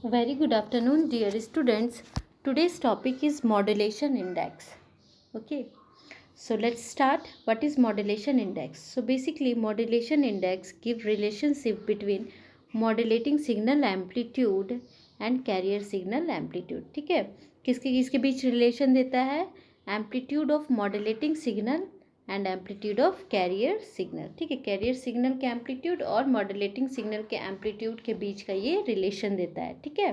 Very good afternoon, dear students. Today's topic is modulation index. Okay, so let's start. What is modulation index? So basically, modulation index give relationship between modulating signal amplitude and carrier signal amplitude. ठीक है, किसके किसके बीच relation देता है? Amplitude of modulating signal and amplitude of carrier signal. ठीक है, carrier signal के amplitude और मॉड्यूलेटिंग सिग्नल के एम्पलीट्यूड के बीच का ये रिलेशन देता है. ठीक है,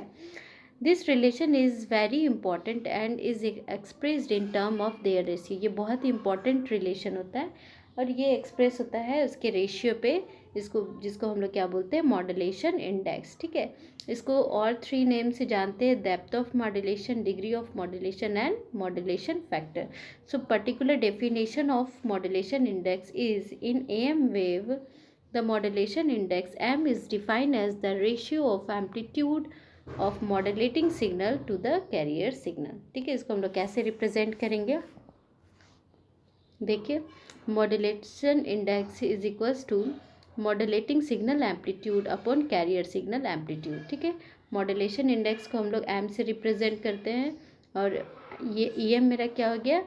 this relation is very important and is expressed in term of their ratio. ये बहुत ही इंपॉर्टेंट रिलेशन होता है और ये एक्सप्रेस होता है उसके रेशियो पे, जिसको हम लोग क्या बोलते हैं? Modulation index. ठीक है, इसको और 3 नेम से जानते हैं: depth of modulation, degree of modulation and modulation factor. So particular definition of modulation index is in AM wave the modulation index M is defined as the ratio of amplitude of modulating signal to the carrier signal. ठीक है, इसको हम लोग कैसे represent करेंगे? देखिए, modulation index is equals to modulating signal amplitude upon carrier signal amplitude. ठीक है, मॉड्यूलेशन इंडेक्स को हम लोग एम से रिप्रेजेंट करते हैं और ये EM मेरा क्या हो गया?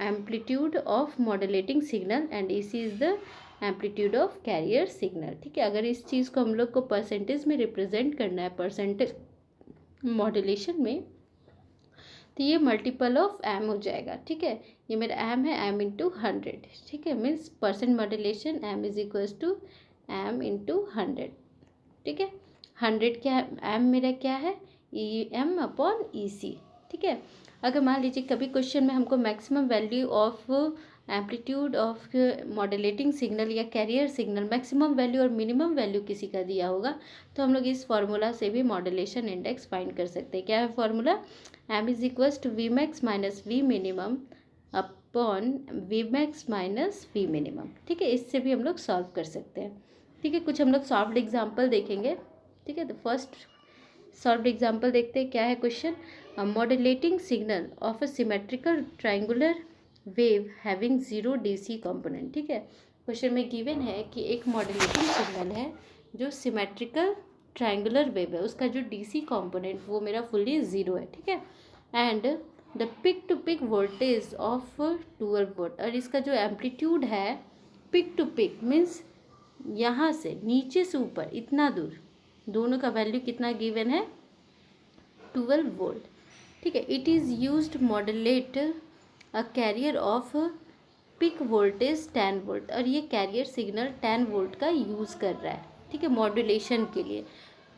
Amplitude of modulating signal and EC is the amplitude of carrier signal. ठीक है, अगर इस चीज़ को हम लोग को परसेंटेज में रिप्रेजेंट करना है, परसेंटेज मॉड्यूलेशन में, तो ये मल्टीपल ऑफ एम हो जाएगा. ठीक है, ये मेरा एम है, एम इंटू 100. ठीक है, means percent modulation M is equals to M into 100. ठीक है, 100 क्या है? एम मेरा क्या है? EM upon EC. ठीक है, अगर मान लीजिए कभी क्वेश्चन में हमको maximum value of amplitude of modulating signal या कैरियर सिग्नल, मैक्सिमम वैल्यू और मिनिमम वैल्यू किसी का दिया होगा, तो हम लोग इस फार्मूला से भी मॉड्यूलेशन इंडेक्स फाइंड कर सकते हैं. क्या है formula? M is equals to Vmax minus V minimum upon Vmax minus V minimum. ठीक है, इससे भी हम लोग सॉल्व कर सकते हैं. ठीक है, कुछ हम लोग सॉल्व्ड एग्जाम्पल देखेंगे. ठीक है, तो फर्स्ट सॉल्व्ड एग्जाम्पल देखते हैं. क्या है question? Modulating signal of a symmetrical triangular wave having 0 DC component. ठीक है, क्वेश्चन में गिवन है कि एक मॉड्यूलेटिंग सिग्नल है जो सिमेट्रिकल ट्राइंगुलर वेव है, उसका जो DC कंपोनेंट वो मेरा फुल्ली 0 है. ठीक है, and the peak to peak voltage of 12 volt, और इसका जो एम्पलीट्यूड है पिक टू पिक मीन्स यहाँ से नीचे से ऊपर इतना दूर, दोनों का वैल्यू कितना गिवन है? 12 वोल्ट. ठीक है, it is used modulate a carrier of peak voltage 10 volt, और ये कैरियर सिग्नल 10 वोल्ट का यूज़ कर रहा है. ठीक है, मॉड्यूलेशन के लिए.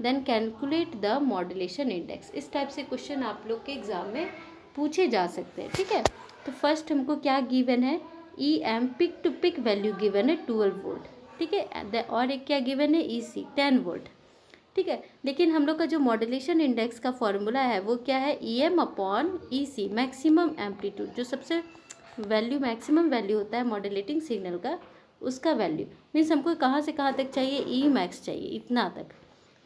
Then calculate the modulation index. इस टाइप से क्वेश्चन आप लोग के एग्जाम में पूछे जा सकते हैं. ठीक है, तो फर्स्ट हमको क्या गिवन है? EM peak to peak value given है 12 वोल्ट. ठीक है, और एक क्या गिवन है? EC 10 volt. ठीक है, लेकिन हम लोग का जो मॉड्यूलेशन इंडेक्स का फॉर्मूला है वो क्या है? EM upon EC, maximum amplitude, जो सबसे वैल्यू मैक्सिमम वैल्यू होता है मॉड्यूलेटिंग सिग्नल का, उसका वैल्यू. मीन्स हमको कहाँ से कहाँ तक चाहिए? Emax चाहिए, इतना तक.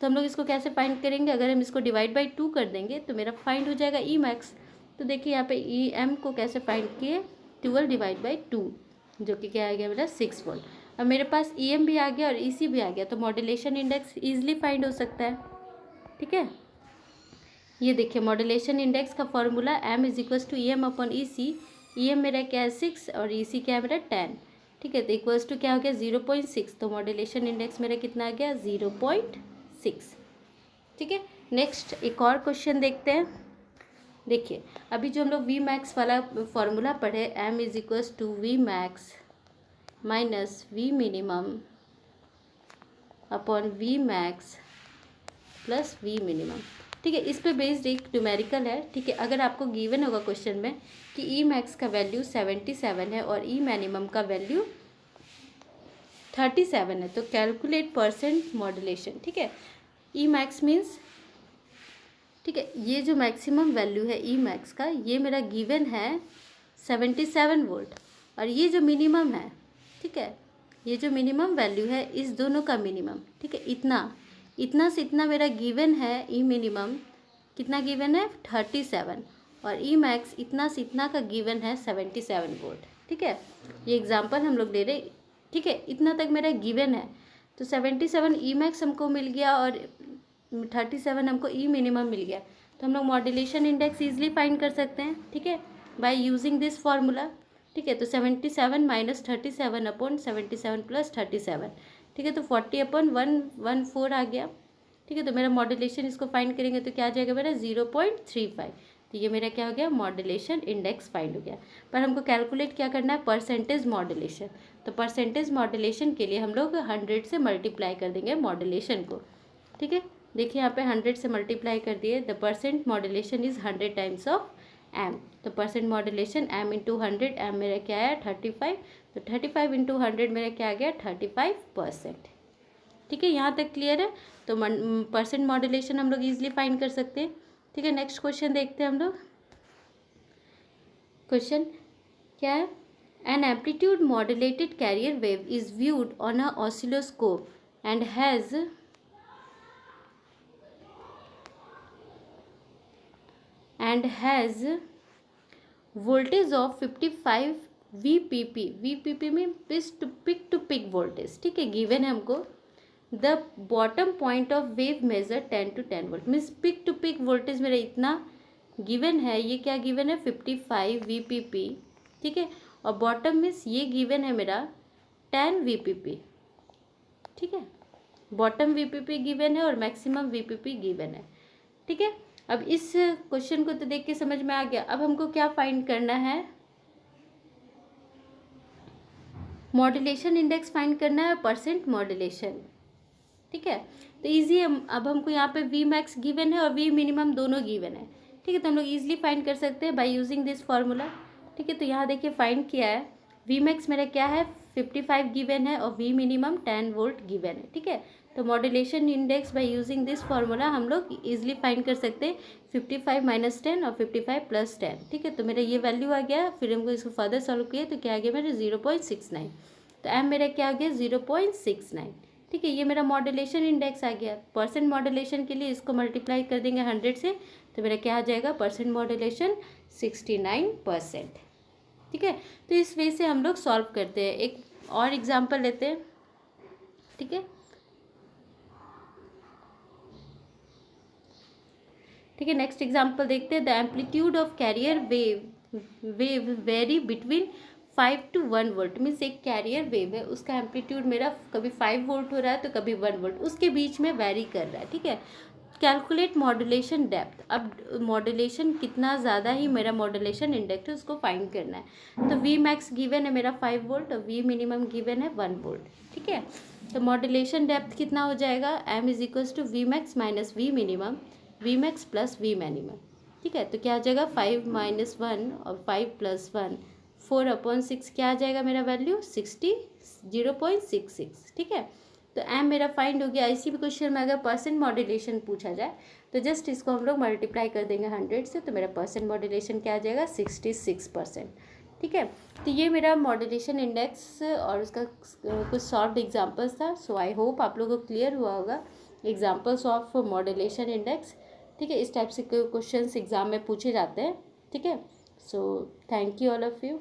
तो हम लोग इसको कैसे फाइंड करेंगे? अगर हम इसको डिवाइड बाई 2 कर देंगे तो मेरा फाइंड हो जाएगा Emax. तो देखिए यहाँ पे EM को कैसे फाइंड किए? 12 डिवाइड बाई 2, जो कि क्या आ गया मेरा? 6 वोल्ट. अब मेरे पास EM भी आ गया और EC भी आ गया, तो मॉड्यूलेशन इंडेक्स ईजिली फाइंड हो सकता है. ठीक है, ये देखिए मॉड्यूलेशन इंडेक्स का formula M is equals to EM upon EC. EM मेरा क्या है? 6 और EC क्या है मेरा? 10. ठीक है, तो इक्वल्स टू क्या हो गया? 0.6. तो मॉड्यूलेशन इंडेक्स मेरा कितना आ गया? 0.6. ठीक है, नेक्स्ट एक और क्वेश्चन देखते हैं. देखिए, अभी जो हम लोग Vmax वाला फॉर्मूला पढ़े, M is equals to Vmax minus V minimum upon Vmax plus V minimum. ठीक है, इस पे बेस्ड एक न्यूमेरिकल है. ठीक है, अगर आपको गिवन होगा क्वेश्चन में कि Emax का वैल्यू 77 है और E मिनिमम का वैल्यू 37 है, तो कैलकुलेट परसेंट मॉड्यूलेशन. ठीक है, Emax मीन्स, ठीक है, ये जो मैक्सिमम वैल्यू है Emax का, ये मेरा गिवन है 77 वोल्ट, और ये जो मिनिमम है, ठीक है, ये जो मिनिमम वैल्यू है इस दोनों का मिनिमम. ठीक है, इतना से इतना मेरा गिवन है. E मिनिमम कितना गिवन है? 37, और Emax इतना से इतना का गिवन है 77 वोल्ट. ठीक है, ये एग्जांपल हम लोग ले रहे. ठीक है, इतना तक मेरा गिवन है, तो 77 Emax हमको मिल गया और 37 हमको ई मिनिमम मिल गया, तो हम लोग मॉड्यूलेशन इंडेक्स ईजिली फाइंड कर सकते हैं, ठीक है, बाय यूजिंग दिस फार्मूला, ठीक है। तो 77 माइनस 37 अपॉन 77 प्लस 37, ठीक है, तो 40 अपॉन 114 आ गया, ठीक है। तो मेरा मॉड्यूलेशन इसको फाइंड करेंगे तो क्या आ जाएगा मेरा 0.35, तो ये मेरा क्या हो गया, मॉड्यूलेशन इंडेक्स फाइंड हो गया। पर हमको कैलकुलेट क्या करना है, परसेंटेज मॉड्यूलेशन, तो परसेंटेज मॉड्यूलेशन के लिए हम लोग 100 से मल्टीप्लाई कर देंगे मॉड्यूलेशन को, ठीक है। देखिए यहाँ पे 100 से मल्टीप्लाई कर दिए, the percent modulation is 100 times of M, तो percent modulation M into 100, M मेरा क्या आया 35, तो 35 इंटू 100 मेरा क्या आ गया 35%, ठीक है। यहाँ तक क्लियर है। तो परसेंट मॉड्यूलेशन हम लोग ईजिली फाइंड कर सकते हैं, ठीक है। नेक्स्ट क्वेश्चन देखते हैं हम लोग। क्वेश्चन क्या है, an amplitude modulated carrier wave is viewed on a oscilloscope and has voltage of 55 VPP में पिक टू पिक वोल्टेज, ठीक है, गिवन है हमको। The bottom point of wave measure 10 to 10 volt, means peak to peak voltage मेरा इतना given है, ये क्या गिवन है 55 VPP, ठीक है, और बॉटम मीन्स ये गिवन है मेरा 10 VPP, ठीक है, बॉटम VPP गिवन है और मैक्सिमम VPP गिवन है, ठीक है। अब इस क्वेश्चन को तो देख के समझ में आ गया। अब हमको क्या फाइंड करना है, मॉड्यूलेशन इंडेक्स फाइंड करना है, परसेंट मॉड्यूलेशन, ठीक है। तो ईजी है, अब हमको यहाँ पे वी मैक्स गिवन है और वी मिनिमम दोनों गिवन है, ठीक है, तो हम लोग ईजिली फाइंड कर सकते हैं बाय यूजिंग दिस फार्मूला, ठीक है। तो यहाँ देखिए फाइंड किया है, वी मैक्स मेरा क्या है 55 गिवन है और वी मिनिमम 10 वोल्ट गिवन है, ठीक है। तो modulation index by using this formula हम लोग ईजिली फाइंड कर सकते हैं 55 माइनस 10 और 55 प्लस 10, ठीक है। तो मेरा ये वैल्यू आ गया, फिर हमको इसको फर्दर सॉल्व किया तो क्या आ गया मेरा 0.69, तो एम मेरा क्या आ गया 0.69, ठीक है। ये मेरा मॉड्यूलेशन इंडेक्स आ गया। परसेंट मॉड्यूलेशन के लिए इसको मल्टीप्लाई कर देंगे 100 से, तो मेरा क्या आ जाएगा परसेंट मॉड्यूलेशन 69%, ठीक है। तो इस वे से हम लोग सॉल्व करते हैं। एक और एग्जांपल लेते हैं, ठीक है, ठीक है। नेक्स्ट एग्जांपल देखते हैं, the amplitude of carrier wave very between 5 to 1 volt, means एक कैरियर वेव है, उसका एम्पलीट्यूड मेरा कभी 5 वोल्ट हो रहा है तो कभी 1 वोल्ट, उसके बीच में वेरी कर रहा है, ठीक है। कैलकुलेट मॉड्यूलेशन डेप्थ, अब मॉड्यूलेशन कितना ज़्यादा ही मेरा मॉड्यूलेशन इंडेक्स है उसको फाइंड करना है। तो वी मैक्स गिवन है मेरा 5 वोल्ट और वी मिनिमम गिवन है 1 वोल्ट, ठीक है। तो मॉड्यूलेशन डेप्थ कितना हो जाएगा, M is equals to V max minus V minimum, V max plus V minimum, ठीक है। तो क्या आ जाएगा 5 माइनस 1 और 5 प्लस 1 4/6, क्या आ जाएगा मेरा वैल्यू 0.66, ठीक है। तो एम मेरा फाइंड हो गया। इसी भी क्वेश्चन में अगर परसेंट मॉड्यूलेशन पूछा जाए तो जस्ट इसको हम लोग मल्टीप्लाई कर देंगे 100 से, तो मेरा परसेंट मॉड्यूलेशन क्या आ जाएगा 66%, ठीक है। तो ये मेरा मॉड्यूलेशन इंडेक्स और उसका कुछ सॉल्व्ड एग्जांपल्स था। सो आई होप आप लोगों को क्लियर हुआ होगा एग्जांपल्स ऑफ मॉड्यूलेशन इंडेक्स, ठीक है। इस टाइप से क्वेश्चंस एग्जाम में पूछे जाते हैं, ठीक है। So thank you all of you.